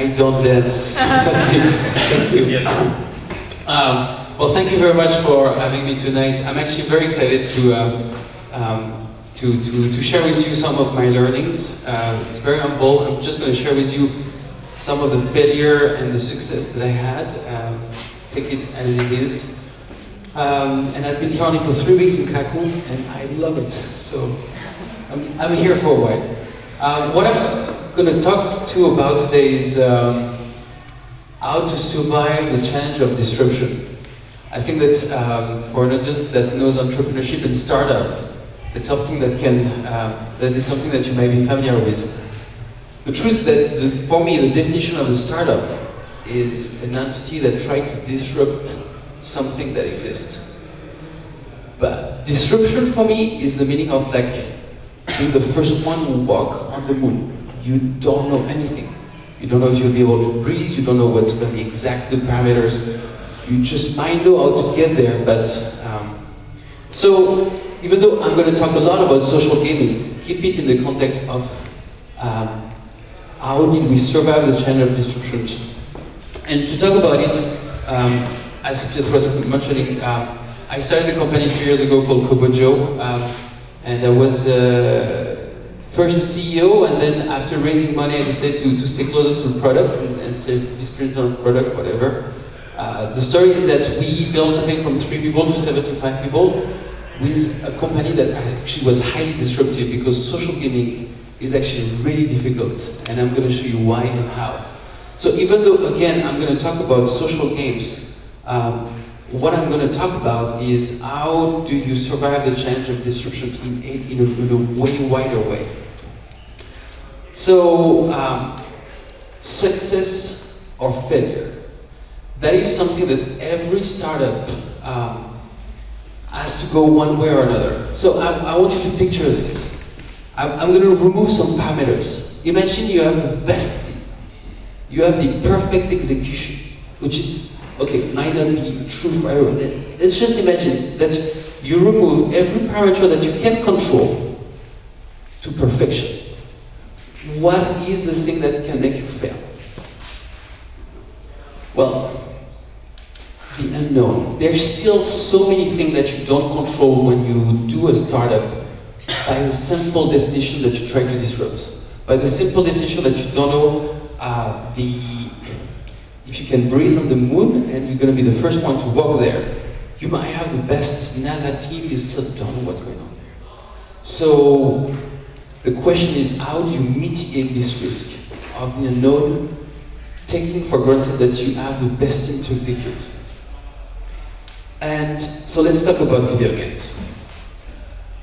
I don't dance. Thank you. Well, thank you very much for having me tonight. I'm actually very excited to share with you some of my learnings. It's very humble. I'm just going to share with you some of the failure and the success that I had. Take it as it is. And I've been here only for 3 weeks in Krakow, and I love it. So I'm here for a while. What I'm going to talk to you about today is how to survive the challenge of disruption. I think that for an audience that knows entrepreneurship and startup, it's something that is something that you may be familiar with. The truth is that for me, the definition of a startup is an entity that tries to disrupt something that exists. But disruption for me is the meaning of like being the first one who walk on the moon. You don't know anything. You don't know if you'll be able to breathe, you don't know what's going to be exact the parameters. You just might know how to get there, but so even though I'm going to talk a lot about social gaming, keep it in the context of how did we survive the challenge of disruption. And to talk about it, as Pietro was mentioning, I started a company 3 years ago called Kobojo, and I was first CEO, and then after raising money, I decided to stay closer to the product and say vice president of product, whatever. The story is that we built something from 3 people to 75 people with a company that actually was highly disruptive because social gaming is actually really difficult, and I'm going to show you why and how. So even though, again, I'm going to talk about social games, what I'm going to talk about is how do you survive the challenge of disruption in a way wider way. So, success or failure. That is something that every startup has to go one way or another. So I want you to picture this. I'm going to remove some parameters. Imagine you have the best team. You have the perfect execution, which is, okay, might not be true for everyone. Let's just imagine that you remove every parameter that you can control to perfection. What is the thing that can make you fail? Well, the unknown. There's still so many things that you don't control when you do a startup by the simple definition that you try to disrupt. By the simple definition that you don't know if you can breathe on the moon and you're going to be the first one to walk there. You might have the best NASA team, you still don't know what's going on there. So the question is, how do you mitigate this risk of the unknown, taking for granted that you have the best team to execute? And so let's talk about video games.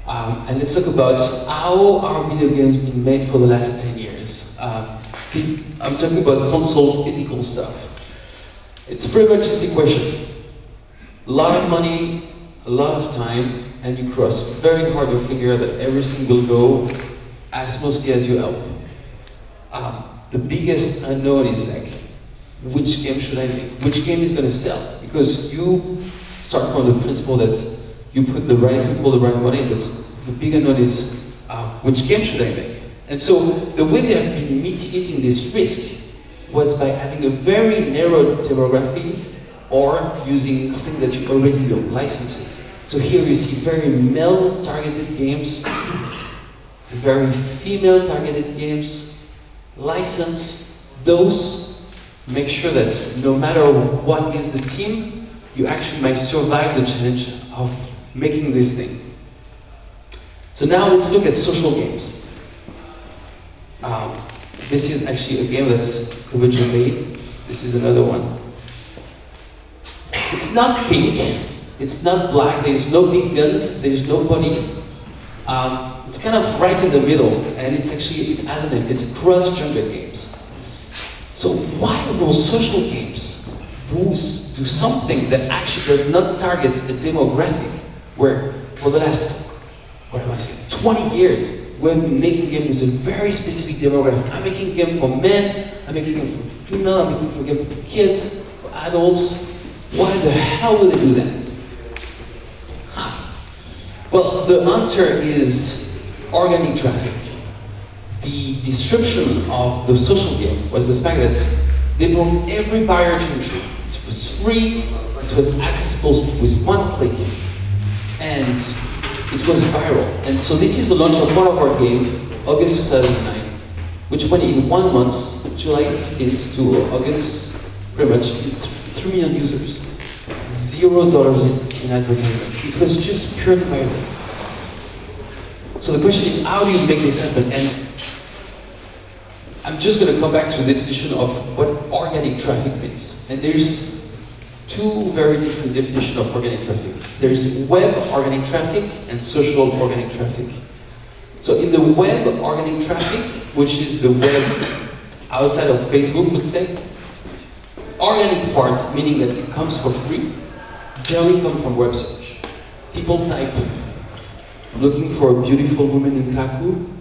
And let's talk about how are video games being made for the last 10 years. I'm talking about console physical stuff. It's pretty much this equation. A lot of money, a lot of time, and you cross very hard to figure that everything will go as smoothly as you help. The biggest unknown is like, which game should I make? Which game is going to sell? Because you start from the principle that you put the right people, the right money, but the big unknown is which game should I make? And so the way they have been mitigating this risk was by having a very narrow demography or using something that you already know, licenses. So here you see very male-targeted games, very female-targeted games, license. Those make sure that no matter what is the team, you actually might survive the challenge of making this thing. So now let's look at social games. This is actually a game that Kobojo made. This is another one. It's not pink, it's not black, there's no big gun, there's no body. It's kind of right in the middle, and it has a name, it's cross-gender games. So why will social games do something that actually does not target a demographic where for the last, 20 years, we've been making games with a very specific demographic. I'm making a game for men, I'm making a game for female, I'm making a game for kids, for adults. Why the hell would they do that? Well, the answer is organic traffic. The disruption of the social game was the fact that They broke every barrier to entry. It was free, it was accessible with one click, and it was viral. And so this is the launch of one of our games, August 2009, which went in 1 month, July 15th to August, pretty much 3 million users. $0 in advertisement. It was just purely viral. So the question is, how do you make this happen? And I'm just going to come back to the definition of what organic traffic means. And there's two very different definitions of organic traffic. There's web organic traffic and social organic traffic. So in the web organic traffic, which is the web outside of Facebook, let's say, organic part, meaning that it comes for free, generally come from web search. People type, looking for a beautiful woman in Krakow,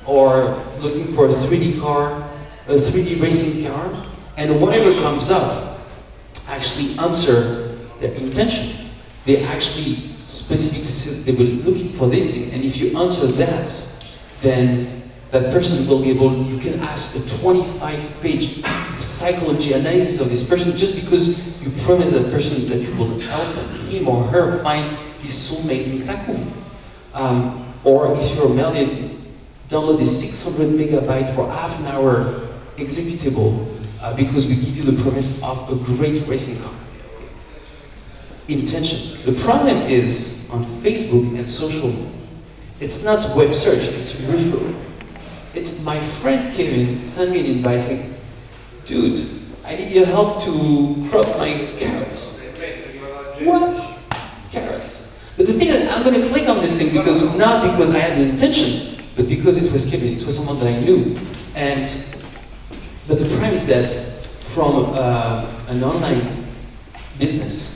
or looking for a 3D car, a 3D racing car, and whatever comes up actually answer their intention. They actually specifically said they were looking for this thing, and if you answer that, then that person will be able, you can ask a 25-page psychology analysis of this person just because you promise that person that you will help him or her find his soulmate in Krakow. Or if you're a male, download this 600 megabyte for half an hour executable because we give you the promise of a great racing car. Intention. The problem is on Facebook and social, it's not web search, it's referral. It's my friend Kevin sent me an invite saying, dude, I need your help to crop my carrots. What? Carrots. But the thing is, I'm going to click on this thing because not because I had the intention, but because it was Kevin, it was someone that I knew. But the problem is that from an online business,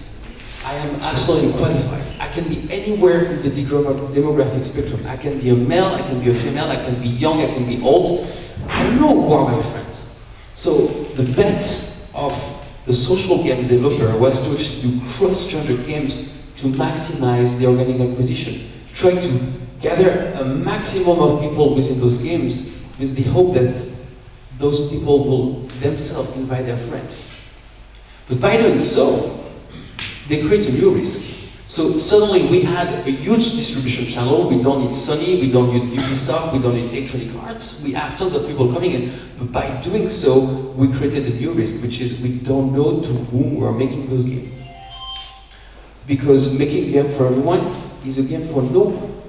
I am absolutely qualified. I can be anywhere in the demographic spectrum. I can be a male, I can be a female, I can be young, I can be old. I don't know who are my friends. So the bet of the social games developer was to actually do cross-gender games to maximize the organic acquisition. Try to gather a maximum of people within those games with the hope that those people will themselves invite their friends. But by doing so, they create a new risk. So suddenly we had a huge distribution channel. We don't need Sony, we don't need Ubisoft, we don't need Electronic Arts. We have tons of people coming in. But by doing so, we created a new risk, which is we don't know to whom we are making those games. Because making a game for everyone is a game for no one.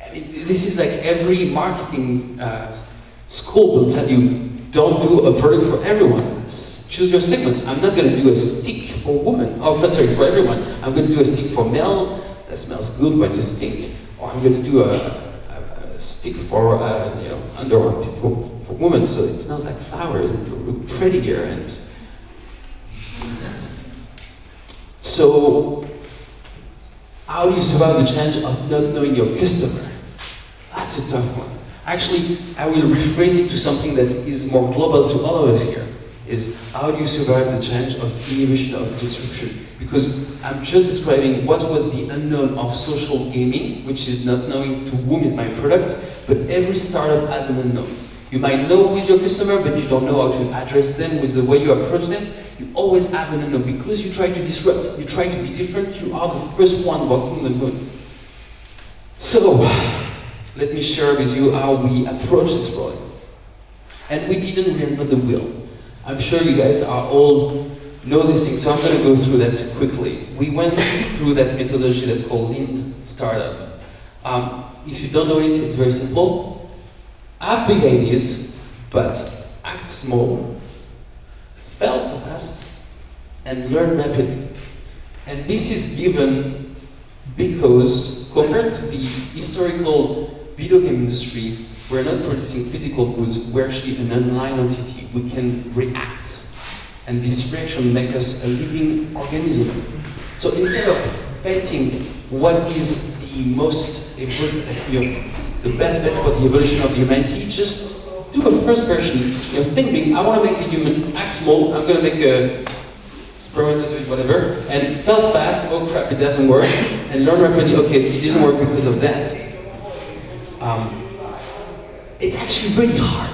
I mean, this is like every marketing school will tell you, don't do a product for everyone. Choose your segment. I'm not going to do a stick for women, sorry, for everyone. I'm going to do a stick for male, that smells good when you stink. Or I'm going to do a stick for underarm for women, so it smells like flowers and it will look prettier. And so, how do you survive the challenge of not knowing your customer? That's a tough one. Actually, I will rephrase it to something that is more global to all of us here. Is how do you survive the challenge of innovation of disruption? Because I'm just describing what was the unknown of social gaming, which is not knowing to whom is my product, but every startup has an unknown. You might know who is your customer, but you don't know how to address them with the way you approach them. You always have an unknown because you try to disrupt, you try to be different, you are the first one walking the moon. So, let me share with you how we approach this problem. And we didn't reinvent the wheel. I'm sure you guys are all know this thing, so I'm going to go through that quickly. We went through that methodology that's called Lean Startup. If you don't know it, it's very simple. Have big ideas, but act small, fail fast, and learn rapidly. And this is given because compared to the historical video game industry, we're not producing physical goods, we're actually an online entity. We can react. And this reaction makes us a living organism. So instead of betting what is the the best bet for the evolution of humanity, just do a first version. Think, I want to make a human, act small, I'm going to make a spermatozoid, whatever, and fail fast, oh crap, it doesn't work, and learn rapidly, okay, it didn't work because of that. It's actually really hard.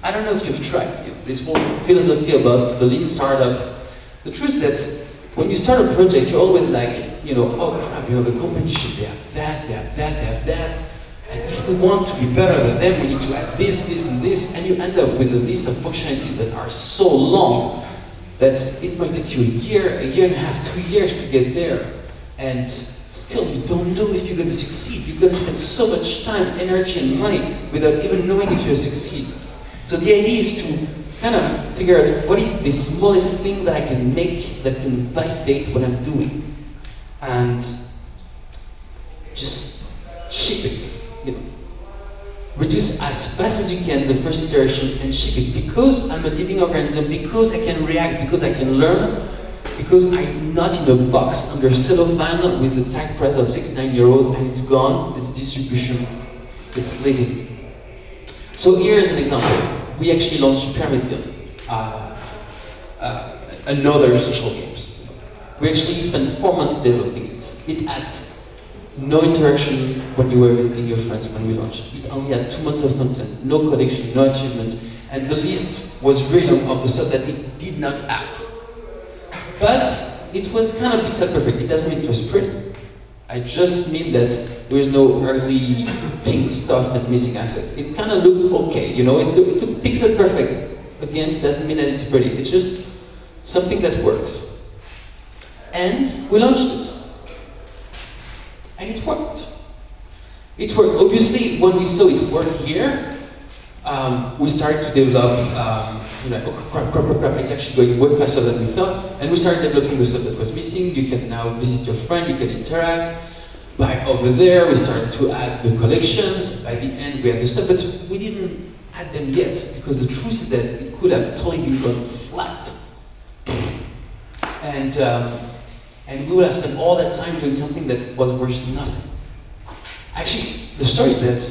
I don't know if you've tried. this whole philosophy about the lean startup. The truth is that when you start a project, you're always like, oh crap, the competition, they have that, they have that, they have that. And if we want to be better than them, we need to add this, this, and this, and you end up with a list of functionalities that are so long that it might take you a year and a half, 2 years to get there. And still, you don't know if you're going to succeed. You're going to spend so much time, energy, and money without even knowing if you'll succeed. So the idea is to kind of figure out what is the smallest thing that I can make that can validate what I'm doing, and just ship it. Reduce as fast as you can the first iteration and ship it. Because I'm a living organism, because I can react, because I can learn, because I'm not in a box under cellophane with a tag price of €69 and it's gone, it's distribution, it's living. So here is an example. We actually launched Pyramid Game, another social games. We actually spent 4 months developing it. It had no interaction when you were visiting your friends when we launched. It only had 2 months of content, no collection, no achievement, and the list was really long of the stuff that it did not have. But it was kind of pixel perfect. It doesn't mean it was pretty. I just mean that there is no early pink stuff and missing asset. It kind of looked okay, it looked pixel perfect. Again, it doesn't mean that it's pretty. It's just something that works. And we launched it. And it worked. It worked. Obviously, when we saw it work here, we started to develop, crap, it's actually going way faster than we thought. And we started developing the stuff that was missing. You can now visit your friend, you can interact. By over there, we started to add the collections. By the end, we had the stuff, but we didn't add them yet, because the truth is that it could have totally been gone flat. And we would have spent all that time doing something that was worth nothing. Actually, the story is that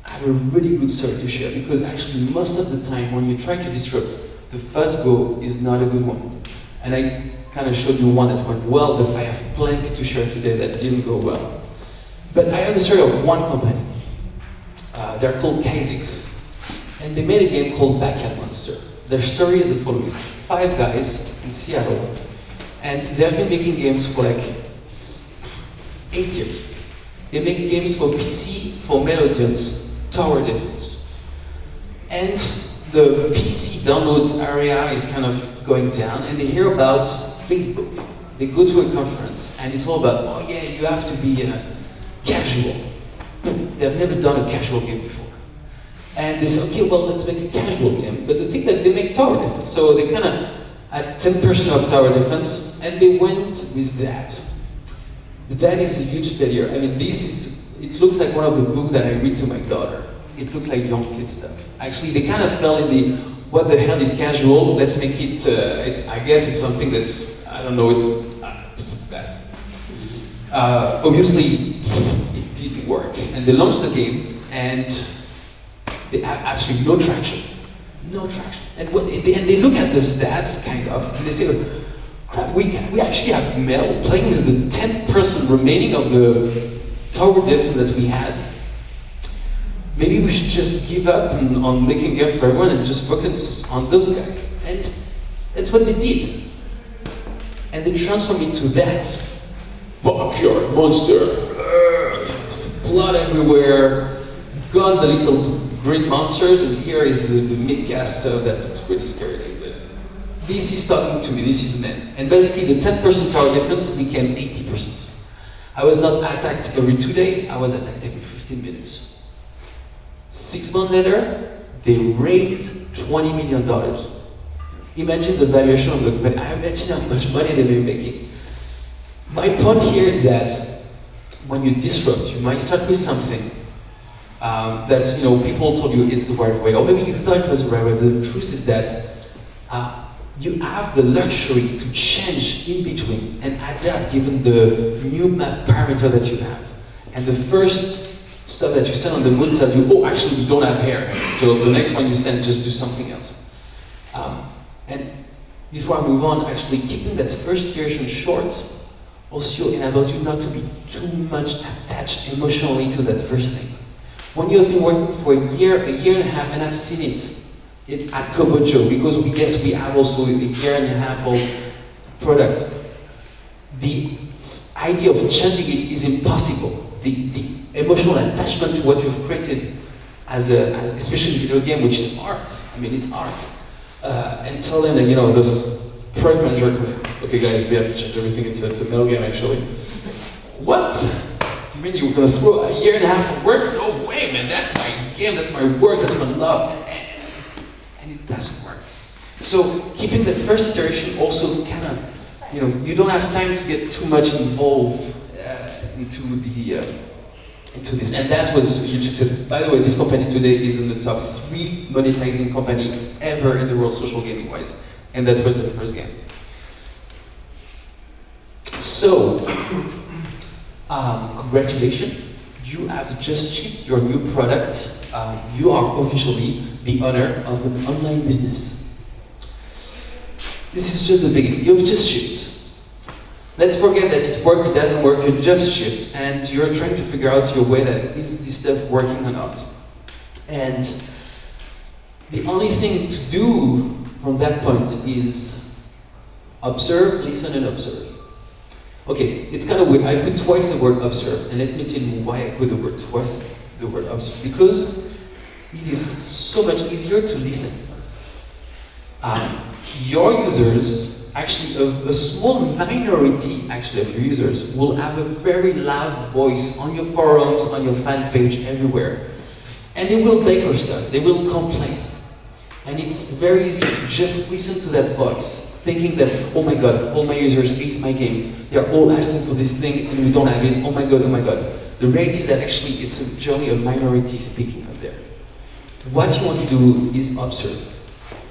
I have a really good story to share, because actually most of the time when you try to disrupt, the first go is not a good one. And I kind of showed you one that went well, but I have plenty to share today that didn't go well. But I have the story of one company. They're called Kazix. And they made a game called Backyard Monster. Their story is the following. 5 guys in Seattle. And they've been making games for like 8 years. They make games for PC, for mail audience, tower defense. And the PC download area is kind of going down, and they hear about Facebook. They go to a conference, and it's all about, oh yeah, you have to be casual. They've never done a casual game before. And they say, okay, well, let's make a casual game. But the thing that they make tower defense, so they kind of had 10% of tower defense, and they went with that. That is a huge failure. I mean, it looks like one of the books that I read to my daughter. It looks like young kid stuff. Actually, they kind of fell in the, what the hell is casual? Let's make it, I guess it's something that's, I don't know, it's that. Obviously, it didn't work. And they launched the game, and they have absolutely no traction. No traction. And they look at the stats, kind of, and they say, crap, we actually have Mel playing with the 10% remaining of the tower defense that we had. Maybe we should just give up on making a game for everyone and just focus on those guys. And that's what they did. And they transformed it to that. Backyard Monster. Blood everywhere. Got the little green monsters, and here is the mid-cast stuff that looks pretty scary. This is talking to me, this is men. And basically the 10% tower defense became 80%. I was not attacked every 2 days, I was attacked every 15 minutes. 6 months later, they raised $20 million. Imagine the valuation of the company. I imagine how much money they were making. My point here is that when you disrupt, you might start with something that people told you is the right way, or maybe you thought it was the right way, but the truth is that you have the luxury to change in between and adapt given the new map parameter that you have. And the first stuff that you send on the moon tells you, oh, actually we don't have hair, so the next one you send, just do something else. And before I move on, actually keeping that first iteration short also enables you not to be too much attached emotionally to that first thing. When you have been working for a year and a half, and I've seen it, at Kobojo, because yes, we have also a year and a half old product. The idea of changing it is impossible. The emotional attachment to what you've created as especially video game, which is art. I mean, it's art. And tell them that, you know, this product manager, okay guys, we have to change everything, it's a mail game actually. What? You mean you were gonna throw a year and a half of work? No way, man, that's my game, that's my work, that's my love. And it doesn't work. So keeping that first iteration also kind of, you know, you don't have time to get too much involved into this, and that was a huge success. By the way, this company today is in the top 3 monetizing company ever in the world, social gaming wise, and that was the first game. So, congratulations, you have just shipped your new product. You are officially the owner of an online business. This is just the beginning. You've just shipped. Let's forget that it worked, it doesn't work, you just shipped, and you're trying to figure out your way that is this stuff working or not. And the only thing to do from that point is observe, listen, and observe. Okay, it's kind of weird. I put twice the word observe, and let me tell you why I put the word twice the word observe. Because it is so much easier to listen. Your users, actually a small minority actually of your users, will have a very loud voice on your forums, on your fan page, everywhere. And they will beg for stuff, they will complain. And it's very easy to just listen to that voice, thinking that, oh my god, all my users hate my game. They're all asking for this thing and we don't have it, oh my god, oh my god. The reality is that actually it's generally a minority speaking out there. What you want to do is observe.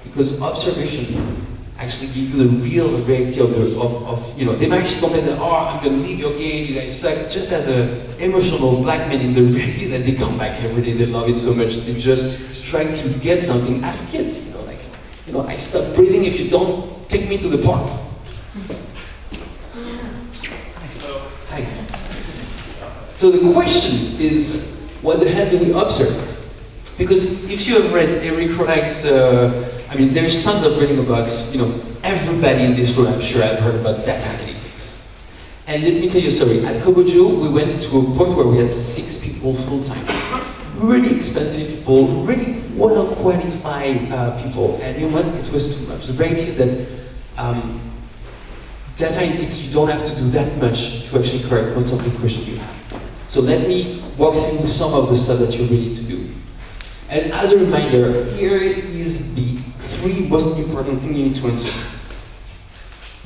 Because observation actually give you the real reality of you know, they might actually complain that, oh, I'm gonna leave your game, you guys suck, just as an emotional blackmailing. The reality that they come back every day, they love it so much, they're just trying to get something as kids, you know, like, you know, I stop breathing if you don't take me to the park. Hi. So the question is, what the hell do we observe? Because if you have read Eric Roleg's, I mean, there's tons of reading about, you know, everybody in this room, I'm sure, I've heard about data analytics. And let me tell you a story. At Kobojo, we went to a point where we had 6 people full-time. Really expensive people, really well-qualified people. And you know what? It was too much. The reality is that data analytics, you don't have to do that much to actually correct most of the questions you have. So let me walk through some of the stuff that you really need to do. And as a reminder, here is the 3 most important things you need to answer.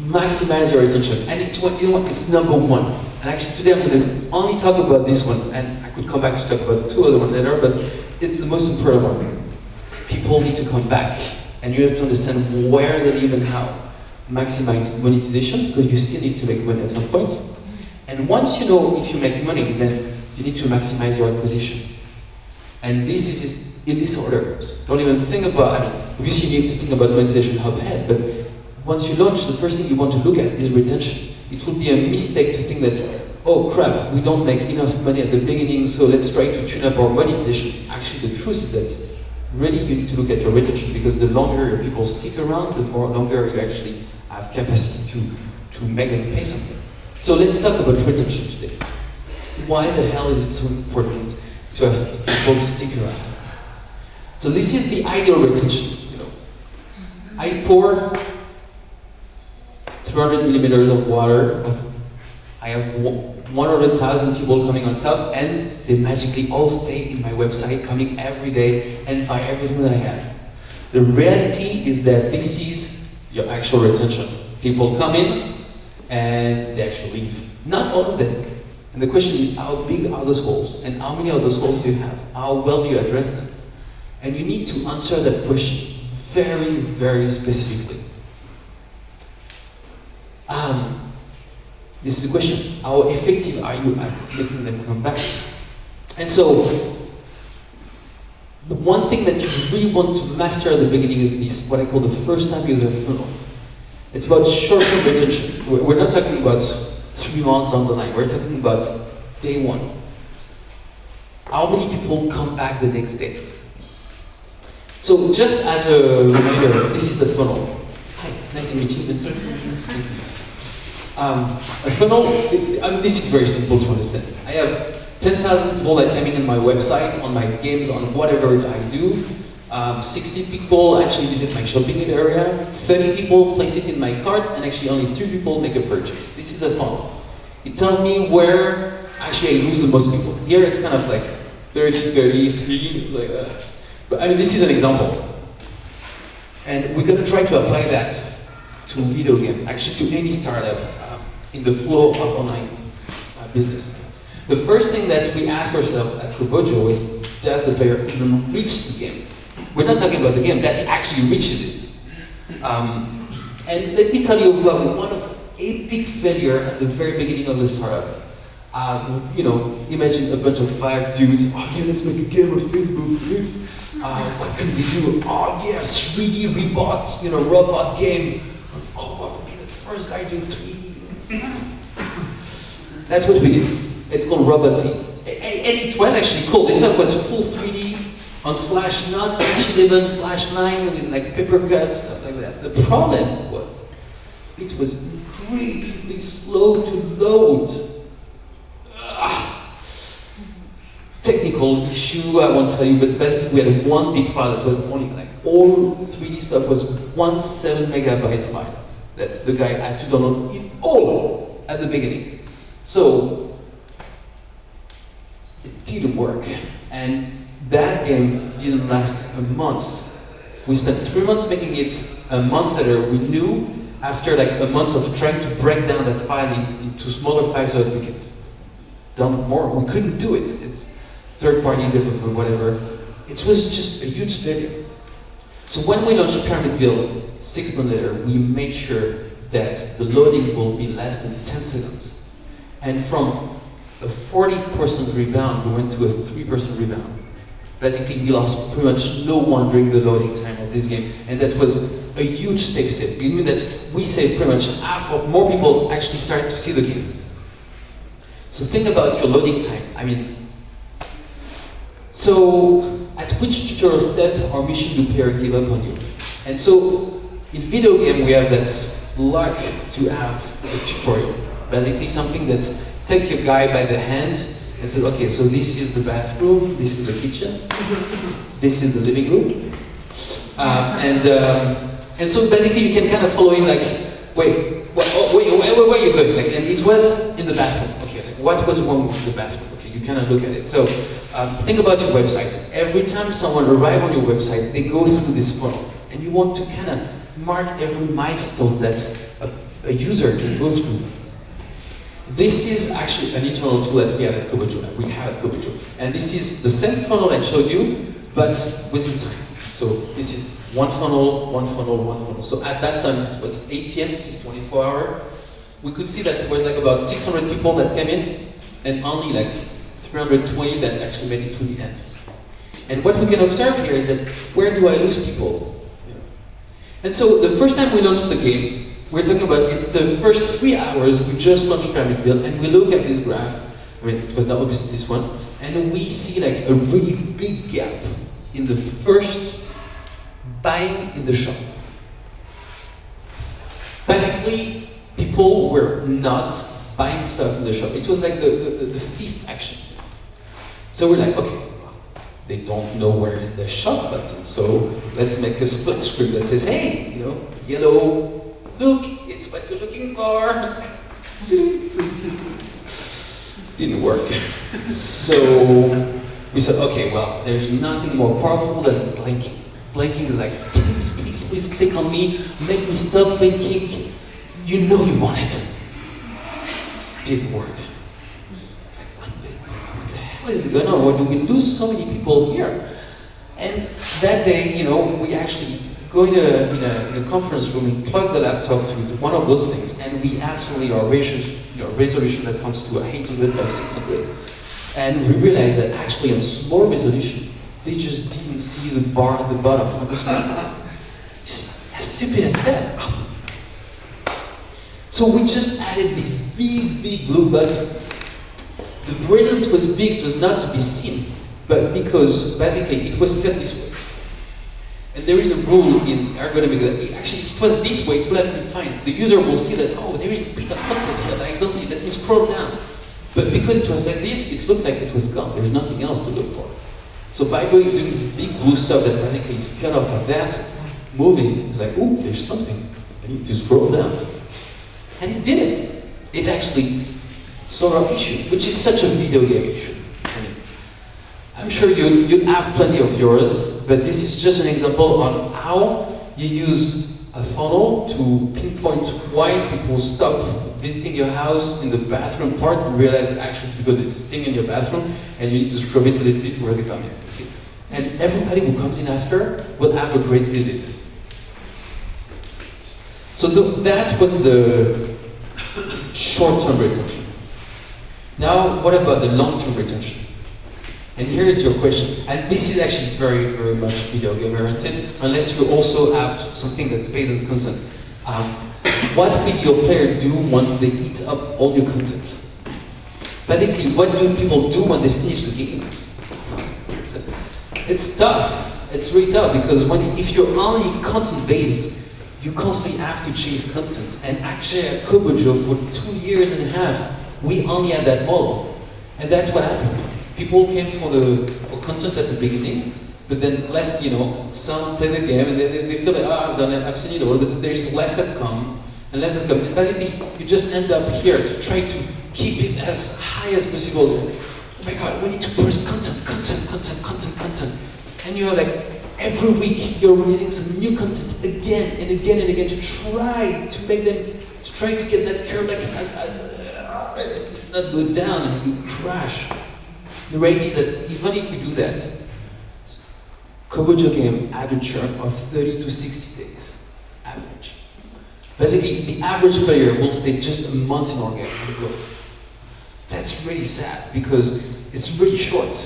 Maximize your attention. And it's what, you know what, it's number 1. And actually today I'm going to only talk about this one, and I could come back to talk about the 2 other ones later, but it's the most important one. People need to come back, and you have to understand where they live and how. Maximize monetization, because you still need to make money at some point. And once you know if you make money, then you need to maximize your acquisition. And this is in this order. Don't even think about, I mean, obviously you need to think about monetization up ahead, but once you launch, the first thing you want to look at is retention. It would be a mistake to think that, oh crap, we don't make enough money at the beginning, so let's try to tune up our monetization. Actually, the truth is that really you need to look at your retention, because the longer your people stick around, the more longer you actually have capacity to make them pay something. So let's talk about retention today. Why the hell is it so important to have people to stick around? So this is the ideal retention, you know. I pour 300 milliliters of water, I have 100,000 people coming on top, and they magically all stay in my website, coming every day and buy everything that I have. The reality is that this is your actual retention. People come in and they actually leave. Not all of them. And the question is, how big are those holes? And how many of those holes do you have? How well do you address them? And you need to answer that question very, very specifically. This is the question. How effective are you at making them come back? And so, the one thing that you really want to master at the beginning is this, what I call the first-time user funnel. It's about short-term retention. We're not talking about 3 months down the line. We're talking about day 1. How many people come back the next day? So just as a reminder, this is a funnel. Hi, nice to meet you, Vincent. Thank you. A funnel, this is very simple to understand. I have 10,000 people that come in on my website, on my games, on whatever I do. 60 people actually visit my shopping area, 30 people place it in my cart, and actually only 3 people make a purchase. This is a funnel. It tells me where actually I lose the most people. Here it's kind of like 30, 33, like that. But I mean, this is an example. And we're going to try to apply that to video game, actually to any startup in the flow of online business. The first thing that we ask ourselves at Kobojo is, does the player even reach the game? We're not talking about the game, that actually reaches it. And let me tell you about one of epic failure at the very beginning of the startup. You know, imagine a bunch of 5 dudes, oh yeah, let's make a game on Facebook. What can we do? Oh yeah, 3D rebot, you know, robot game. Oh, what would be the first guy doing 3D? That's what we did. It's called Robot Z. And it was actually cool. This stuff was full 3D on Flash, not Flash 11, Flash 9, with like paper cuts, stuff like that. The problem was, it was incredibly slow to load. Technical issue, I won't tell you, but basically we had one big file that was only like, all 3D stuff was 1 7 MB file. That's the guy had to download it all at the beginning. So, it didn't work. And that game didn't last a month. We spent 3 months making it. A month later, we knew, after like a month of trying to break down that file into smaller files so that we could dump more, we couldn't do it. It's third-party development, whatever. It was just a huge failure. So when we launched Pyramidville 6 months later, we made sure that the loading will be less than 10 seconds. And from a 40% rebound, we went to a 3% rebound. Basically, we lost pretty much no one during the loading time of this game, and that was a huge step. It means that we saved pretty much half of more people actually started to see the game. So think about your loading time. I mean, so at which tutorial step or mission do players give up on you? And so in video game, we have that luck to have a tutorial. Basically something that takes your guy by the hand and says, okay, so this is the bathroom, this is the kitchen, this is the living room. And so basically you can kind of follow him like, wait, where are you going? Like, and it was in the bathroom. Okay, what was wrong with the bathroom? Okay, you kind of look at it. So think about your website. Every time someone arrives on your website, they go through this funnel. And you want to kind of mark every milestone that a user can go through. This is actually an internal tool that we have at Kobojo. And this is the same funnel I showed you, but within time. So this is one funnel, one funnel, one funnel. So at that time, it was 8 p.m., this is 24 hours. We could see that there was like about 600 people that came in, and only like 320 that actually made it to the end. And what we can observe here is that, where do I lose people? And so the first time we launched the game, we're talking about, it's the first 3 hours, we just launched Pyramidville, and we look at this graph, I mean, it was not obviously this one, and we see like a really big gap in the first buying in the shop. Basically, people were not buying stuff in the shop. It was like the fifth action. So we're like, okay, they don't know where is the shop button, so let's make a splash screen that says, hey, you know, yellow, look, it's what you're looking for. Didn't work. So we said, okay, well, there's nothing more powerful than blinking. Blinking is like, please, please, please click on me, make me stop blinking. You know you want it. Didn't work. What is going on? Why do we lose so many people here? And that day, you know, we actually go in a conference room and plug the laptop to one of those things, and we absolutely our resolution that comes to 800 by 600, and we realized that actually on small resolution, they just didn't see the bar at the bottom of the screen. Just as stupid as that. So we just added this big blue button. The reason it was big was not to be seen, but because basically it was cut this way. And there is a rule in ergonomics that actually, if it was this way, it would have been fine. The user will see that, oh, there is a bit of content here that I don't see. Let me scroll down. But because it was like this, it looked like it was gone. There's nothing else to look for. So by doing this big blue stuff that basically is cut off like that, moving, it's like, oh, there's something. I need to scroll down. And it did it. It actually solved our issue, which is such a video game issue. I mean, I'm sure you have plenty of yours, but this is just an example on how you use a funnel to pinpoint why people stop visiting your house in the bathroom part and realize that actually it's because it's sitting in your bathroom and you need to scrub it a little bit where they come in. See? And everybody who comes in after will have a great visit. So that was the short-term retention. Now, what about the long-term retention? And here is your question. And this is actually very, very much video game oriented, unless you also have something that's based on consent. What will your player do once they eat up all your content? Basically, what do people do when they finish the game? It's tough. It's really tough because if you're only content-based, you constantly have to chase content. And actually at Kobojo for 2 years and a half, we only had that model. And that's what happened. People came for content at the beginning, but then some play the game and they feel like, oh, I've done it, I've seen it all, but there's less that come, and less that come. And basically, you just end up here to try to keep it as high as possible. Oh my God, we need to burst content. And you're like, every week you're releasing some new content again and again and again to try to make them, to try to get that curve like not go down and you crash. The reality is that even if we do that, Kobojo game had a churn of 30 to 60 days, average. Basically, the average player will stay just a month in our game and go. That's really sad because it's really short.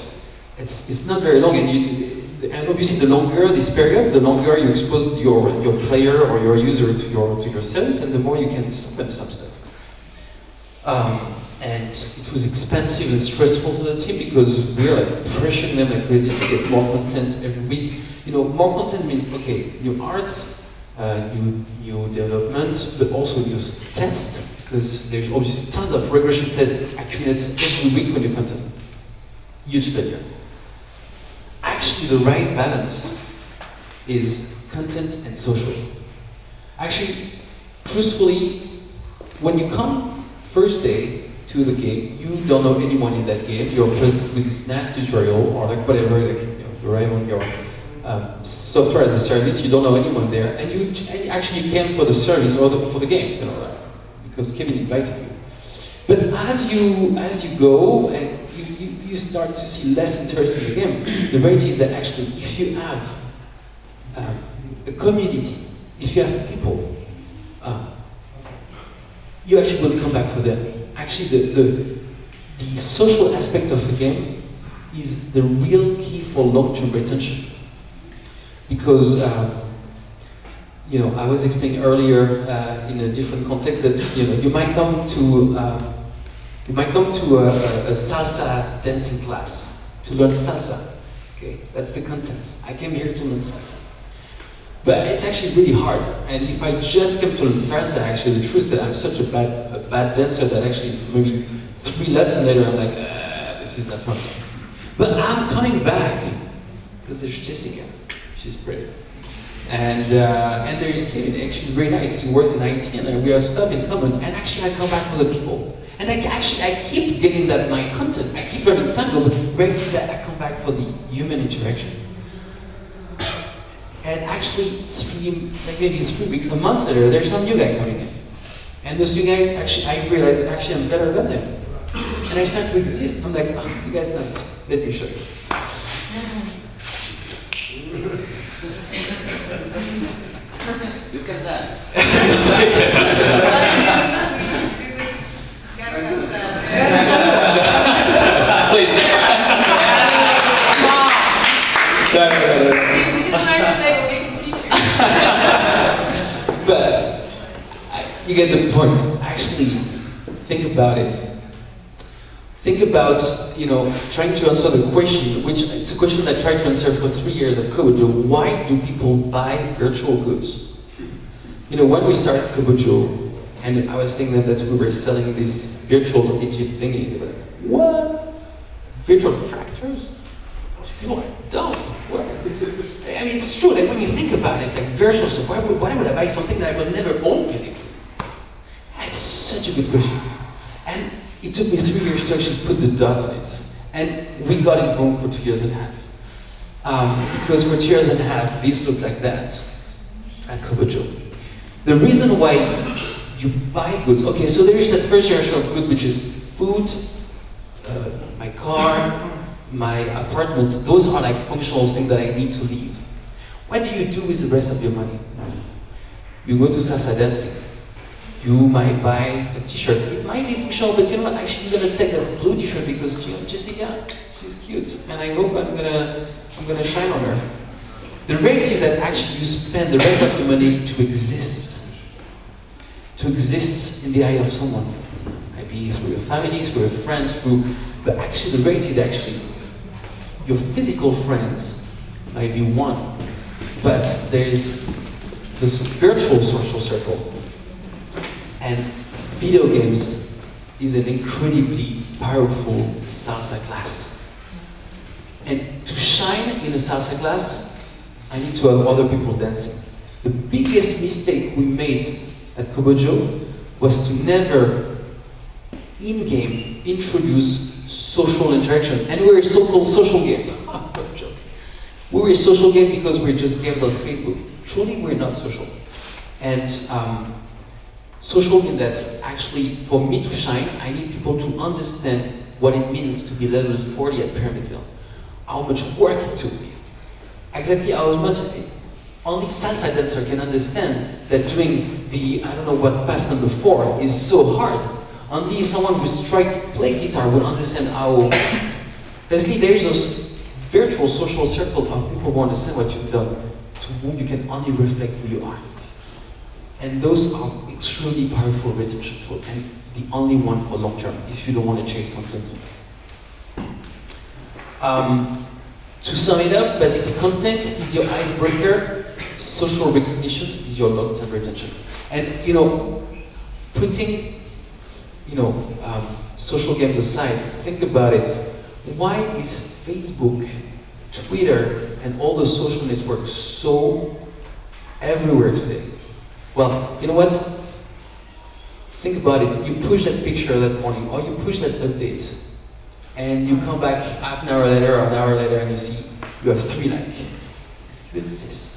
It's not very long, and obviously the longer this period, the longer you expose your player or your user to your service, and the more you can sell them some stuff. And it was expensive and stressful to the team because we were like pressuring them like crazy to get more content every week. More content means okay, new arts, new development, but also new tests, because there's obviously tons of regression tests accumulates every week for new content. Huge failure. Actually, the right balance is content and social. Actually, truthfully, when you come first day to the game, you don't know anyone in that game. You're present with this nice tutorial or like whatever, you arrive on your software as a service. You don't know anyone there, and you actually came for the service or for the game, because Kevin invited you. But as you go and you start to see less interest in the game, the reality is that actually, if you have a community, if you have people, you actually will come back for them. Actually, the social aspect of the game is the real key for long-term retention. Because, I was explaining earlier in a different context that you might come to a salsa dancing class to learn salsa. Okay, that's the content. I came here to learn salsa. But it's actually really hard. And if I just came to learn salsa, actually, the truth is that I'm such a bad dancer that actually maybe 3 lessons later I'm like, this is not fun. But I'm coming back because there's Jessica. She's pretty. And there's Kevin, actually very nice. He works in IT and we have stuff in common. And actually I come back for the people. And I keep getting that my content. I keep learning tango, but reality that I come back for the human interaction. And actually, maybe 3 weeks, a month later, there's some new guy coming in. And those new guys, actually, I realize that actually I'm better than them. And I start to exist. I'm like, oh, you guys nuts. Let me show you. You can dance. Please. But you get the point. Actually, think about it. think about, trying to answer the question, which it's a question I tried to answer for 3 years at Kobojo. Why do people buy virtual goods? When we started Kobojo, and I was saying that we were selling this virtual Egypt thingy, they were like, what? Virtual tractors? People are dumb. What? I mean, it's true. Like when you think about it, like virtual stuff. Why would I buy something that I will never own physically? That's such a good question. And it took me 3 years to actually put the dot on it. And we got it wrong for 2 years and a half. Because for 2 years and a half, this looked like that at Kobojo. The reason why you buy goods, okay, so there is that first generation of goods, which is food, my car, my apartment. Those are like functional things that I need to live. What do you do with the rest of your money? You go to salsa dancing. You might buy a t-shirt. It might be functional, but you know what? Actually, I'm gonna take that blue t-shirt because Jessica, she's cute, and I hope I'm gonna shine on her. The reality is that actually you spend the rest of your money to exist in the eye of someone. Maybe through your family, through your friends, but actually the reality is actually your physical friends might be one, but there's this virtual social circle. And video games is an incredibly powerful salsa class. And to shine in a salsa class, I need to have other people dancing. The biggest mistake we made at Kobojo was to never, in-game, introduce social interaction. And we were so-called social games. What a joke. We were a social game because we're just games on Facebook. Truly, we're not social. And social in that actually, for me to shine, I need people to understand what it means to be level 40 at Pyramidville. How much work it took me. Exactly how much, only salsa dancer can understand that doing the, I don't know what, pass number 4 is so hard. Only someone who play guitar will understand how, basically there is this virtual social circle of people who understand what you've done, to whom you can only reflect who you are. And those are extremely powerful retention tools, and the only one for long term, if you don't want to chase content. To sum it up, basically content is your icebreaker, social recognition is your long-term retention. And putting social games aside, think about it. Why is Facebook, Twitter, and all the social networks so everywhere today? Well, you know what? Think about it. You push that picture that morning, or you push that update, and you come back half an hour later or an hour later and you see you have 3 likes. You exist.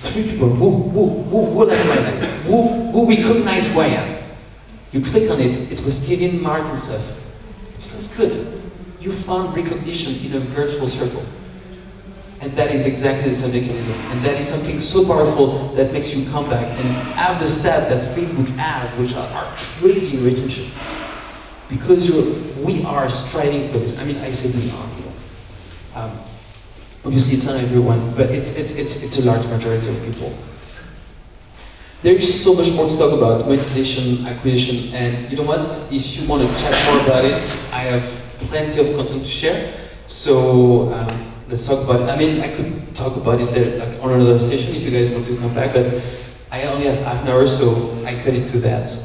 3 people who like my life, who recognize who I am. You click on it, it was Kevin, Mark and stuff. It feels good. You found recognition in a virtual circle. And that is exactly the same mechanism. And that is something so powerful that makes you come back and have the stat that Facebook has, which are crazy in retention. Because we are striving for this. I mean, I say we are. Obviously, it's not everyone, but it's a large majority of people. There is so much more to talk about monetization, acquisition, and you know what? If you want to chat more about it, I have plenty of content to share. So let's talk about it. I mean, I could talk about it there, like on another session if you guys want to come back, but I only have half an hour, so I cut it to that.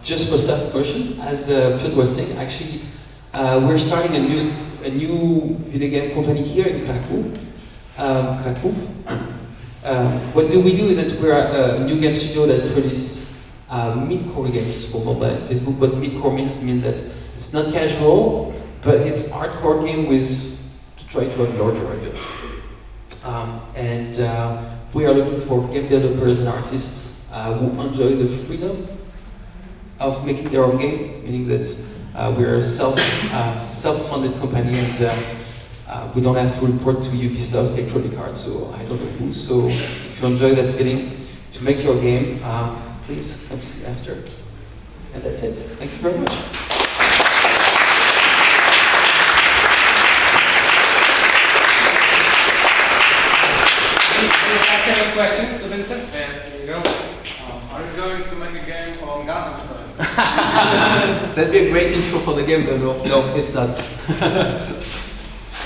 Just for self-promotion, as Piotr was saying, actually, we're starting a new video game company here in Kraków. What do we do is that we're a new game studio that produces mid-core games for mobile and Facebook. What mid-core means that it's not casual, but it's hardcore game to try to have larger audience. We are looking for game developers and artists who enjoy the freedom of making their own game, meaning that we're a self-funded company and we don't have to report to Ubisoft, Electronic Arts, so I don't know who. So if you enjoy that feeling to make your game, please come see after. And that's it. Thank you very much. Any questions to Vincent? And here you go. Are you going to make a game on Gangnam Style? That'd be a great intro for the game, but no, it's not.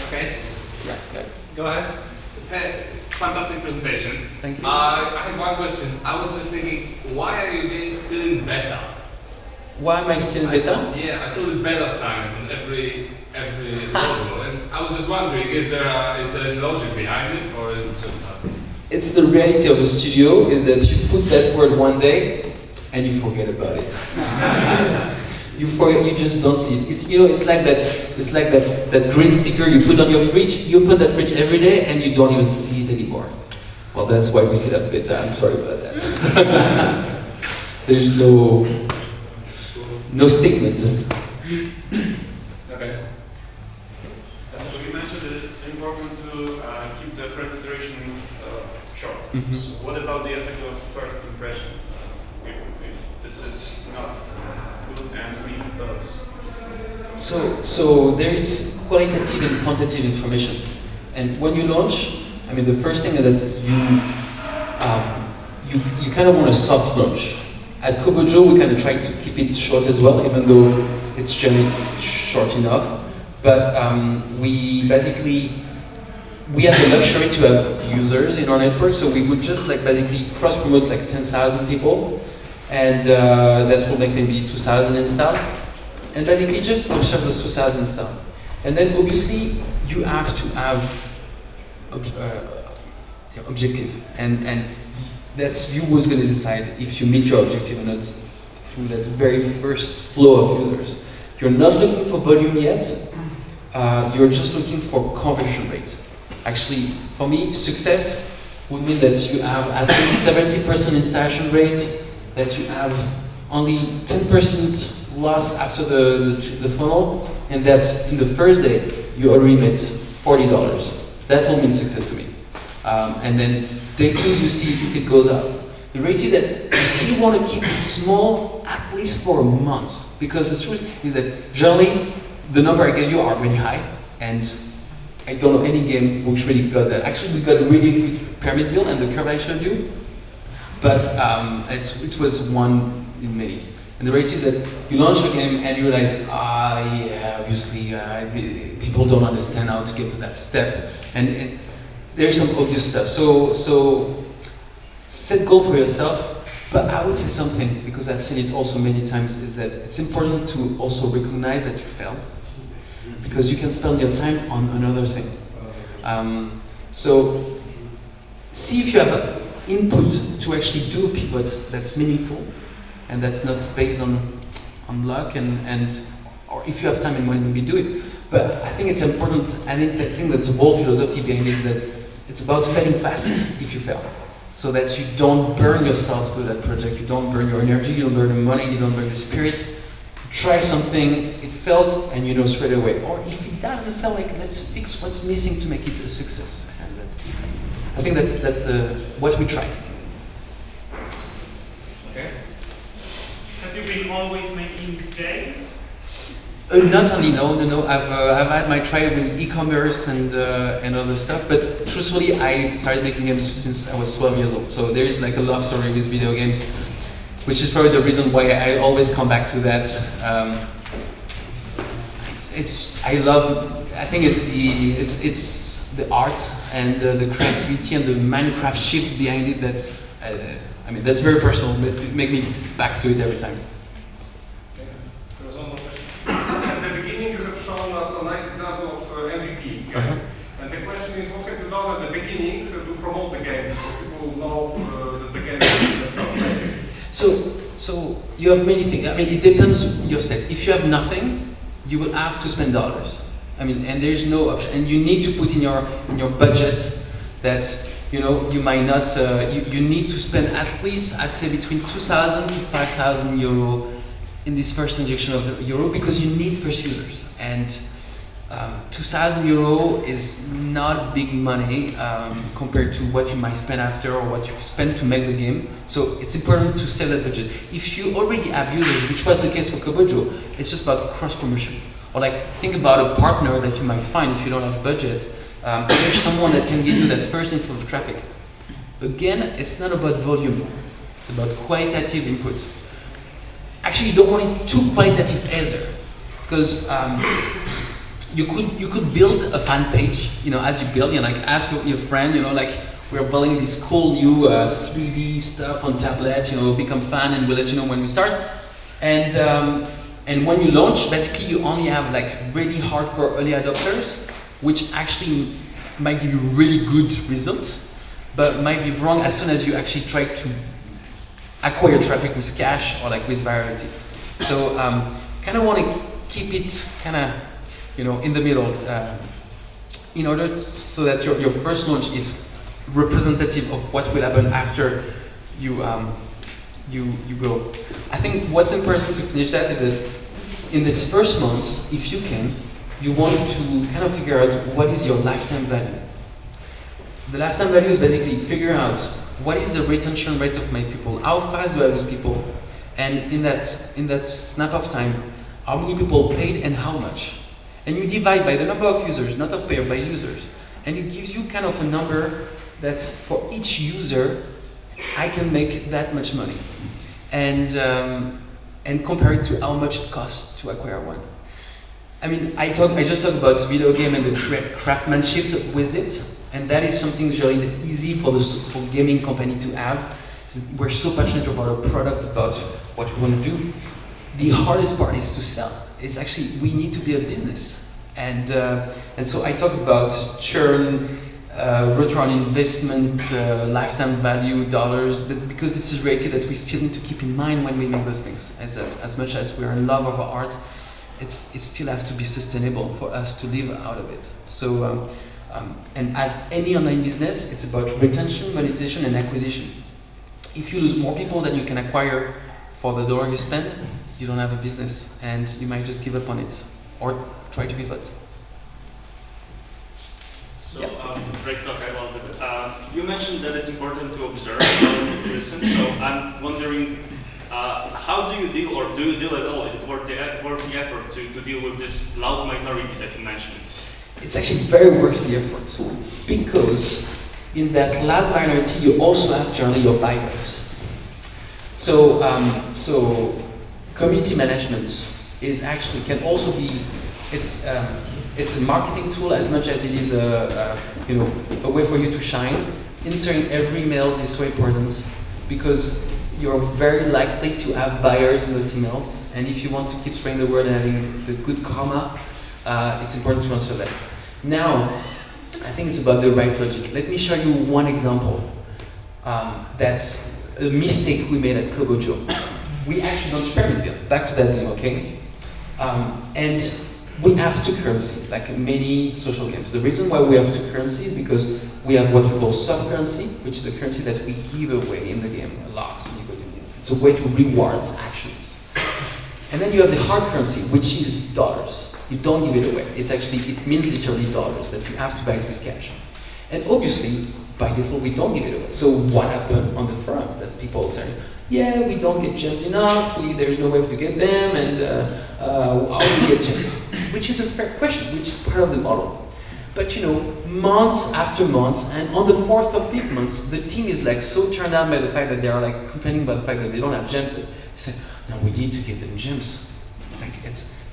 Okay. Yeah, okay. Go ahead. Hey, fantastic presentation. Thank you. I have one question. I was just thinking, why are your games still in beta? Why am I still in beta? Yeah, I saw the beta sign on every logo, and I was just wondering, is there a logic behind it, or is it just It's the reality of a studio is that you put that word one day and you forget about it. You just don't see it. It's like that green sticker you put on your fridge. You open that fridge every day and you don't even see it anymore. Well, that's why we still have beta. I'm sorry about that. There's no statement. okay? So you mentioned that it's important to keep the first iteration short. Mhm. So what about the effect of first impression? If this is not good and weak buzz? So there is qualitative and quantitative information, and when you launch, I mean, the first thing is that you kind of want a soft launch. At Kobojo, we kind of try to keep it short as well, even though it's generally short enough. But we have the luxury to have users in our network, so we would just basically cross-promote 10,000 people, and that will make maybe 2,000 install, and basically just observe those 2,000 install. And then obviously you have to have objective, and that's you who's going to decide if you meet your objective or not through that very first flow of users. You're not looking for volume yet, you're just looking for conversion rate. Actually, for me, success would mean that you have at least 70% installation rate, that you have only 10% loss after the funnel, and that in the first day you already made $40. That will mean success to me. And then day two, you see if it goes up. The reality is that you still want to keep it small at least for a month, because the truth is that generally the number I gave you are really high, and I don't know any game which really got that. Actually, we got a really quick pyramid build and the curve I showed you, but it was one in many. And the reality is that you launch a game and you realize, yeah, obviously people don't understand how to get to that step, and there's some obvious stuff. So set goal for yourself, but I would say something, because I've seen it also many times, is that it's important to also recognize that you failed, because you can spend your time on another thing. So see if you have input to actually do a pivot that's meaningful and that's not based on luck, or if you have time and money, maybe do it. But I think it's important, and I think that's the whole philosophy behind it, is that it's about failing fast if you fail, so that you don't burn yourself through that project, you don't burn your energy, you don't burn your money, you don't burn your spirit. Try something, it fails, and you know straight away. Or if it doesn't fail, let's fix what's missing to make it a success. And I think that's what we tried. Okay. Have you been always making games? Not only, no. I've had my try with e-commerce and other stuff, but truthfully, I started making games since I was 12 years old. So there is a love story with video games, which is probably the reason why I always come back to that. I think it's the art and the creativity and the Minecraft ship behind it. That's very personal, but it makes me back to it every time. There's one more question. At the beginning, you have shown us a nice example of MVP. Uh-huh. And the question is, what have you done at the beginning to promote the game, so people know that the game is not playing? So you have many things. It depends on your set. If you have nothing, you will have to spend dollars. And there's no option. And you need to put in your budget that you might not. You need to spend at least, I'd say, between 2,000 to 5,000 euro in this first injection of the euro, because you need first users. And 2,000 euro is not big money compared to what you might spend after, or what you've spent to make the game. So it's important to save that budget. If you already have users, which was the case for Kobojo, it's just about cross promotion. Or think about a partner that you might find if you don't have budget. There's someone that can give you that first inflow of traffic. Again, it's not about volume. It's about qualitative input. Actually, you don't want it too qualitative either, because you could build a fan page, as you build, like ask your friend, like we're building this cool new 3D stuff on tablet, become fan and we'll let you know when we start. And when you launch, basically you only have like really hardcore early adopters, which actually might give you really good results, but might be wrong as soon as you actually try to acquire traffic with cash or like with virality. So kind of want to keep it kind of in the middle, in order so that your first launch is representative of what will happen after you go. I think what's important to finish that is that in this first month, if you can, you want to kind of figure out what is your lifetime value. The lifetime value is basically figure out what is the retention rate of my people, how fast do I lose people, and in that snap of time, how many people paid and how much. And you divide by the number of users, not of payer, by users. And it gives you kind of a number that for each user, I can make that much money. And compare it to how much it costs to acquire one. I mean, I just talked about video game and the craftsmanship with it, and that is something really easy for gaming company to have. We're so passionate about a product, about what we want to do. The hardest part is to sell. It's actually, we need to be a business. And so I talk about churn, return on investment, lifetime value, dollars, but because this is reality that we still need to keep in mind when we make those things. As much as we're in love of our art, it still has to be sustainable for us to live out of it. So, and as any online business, it's about retention, monetization, and acquisition. If you lose more people than you can acquire for the dollar you spend, you don't have a business, and you might just give up on it, or try to pivot. So, Yep. great talk, I loved it. You mentioned that it's important to observe and to listen, so I'm wondering, how do you deal, or do you deal at all? Is it worth the effort to deal with this loud minority that you mentioned? It's actually very worth the effort, because in that loud minority, you also have generally your buyers. So, community management is actually can also be it's a marketing tool as much as it is a way for you to shine. Inserting every email is so important because you're very likely to have buyers in those emails, and if you want to keep spreading the word and having the good karma, it's important to answer that. Now, I think it's about the right logic. Let me show you one example. That's a mistake we made at Kobojo. We actually launched Pyramidville. Back to that game, okay? And we have two currency, like many social games. The reason why we have two currency is because we have what we call soft currency, which is the currency that we give away in the game a lot. It's a way to reward actions. And then you have the hard currency, which is dollars. You don't give it away. It means literally dollars that you have to buy it with cash. And obviously, by default, we don't give it away. So what happened on the forums that people say, yeah, we don't get gems enough, there's no way to get them, and how do we get gems? Which is a fair question, which is part of the model. But months after months, and on the fourth or fifth month, the team is like so turned on by the fact that they are like complaining about the fact that they don't have gems. They say, no, we need to give them gems. Like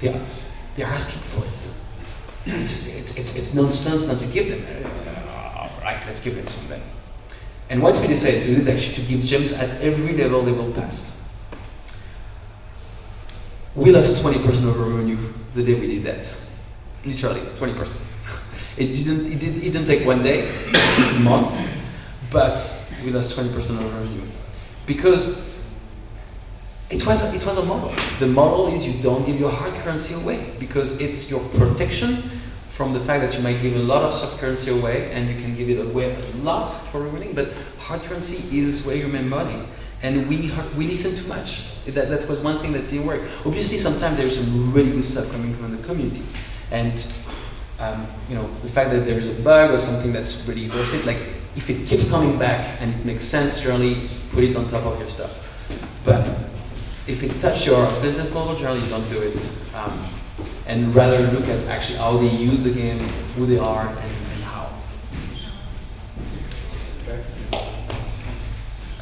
they're asking for it. It's nonsense not to give them. Right, let's give them some then. And what we decided to do is actually to give gems at every level they will pass. We lost 20% of our revenue the day we did that. Literally, 20%. It didn't take one day, it took months, but we lost 20% of our revenue. Because it was a model. The model is you don't give your hard currency away, because it's your protection from the fact that you might give a lot of soft currency away, and you can give it away a lot for winning, but hard currency is where you make money. And we listen too much. That was one thing that didn't work. Obviously, sometimes there's some really good stuff coming from the community, and the fact that there's a bug or something that's really worth it. Like if it keeps coming back and it makes sense, generally put it on top of your stuff. But if it touches your business model, generally don't do it. And rather look at actually how they use the game, who they are, and how.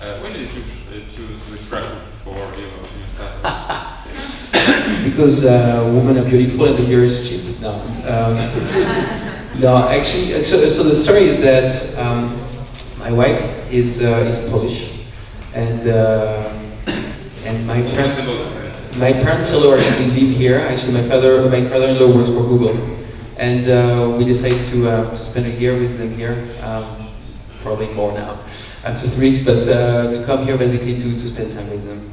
Why did you choose the Krakow for your startup? Because women are beautiful and the beer is cheap. No, no. Actually, so the story is that my wife is Polish, and my parents-in-law actually live here. Actually, my father-in-law works for Google, and we decided to spend a year with them here. Probably more now, after 3 weeks, but to come here basically to spend time with them.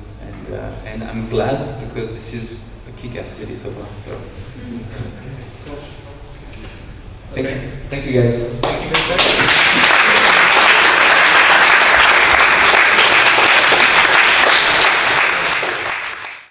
And I'm glad because this is a kick-ass city so far. So, thank you guys. Thank you, Mr.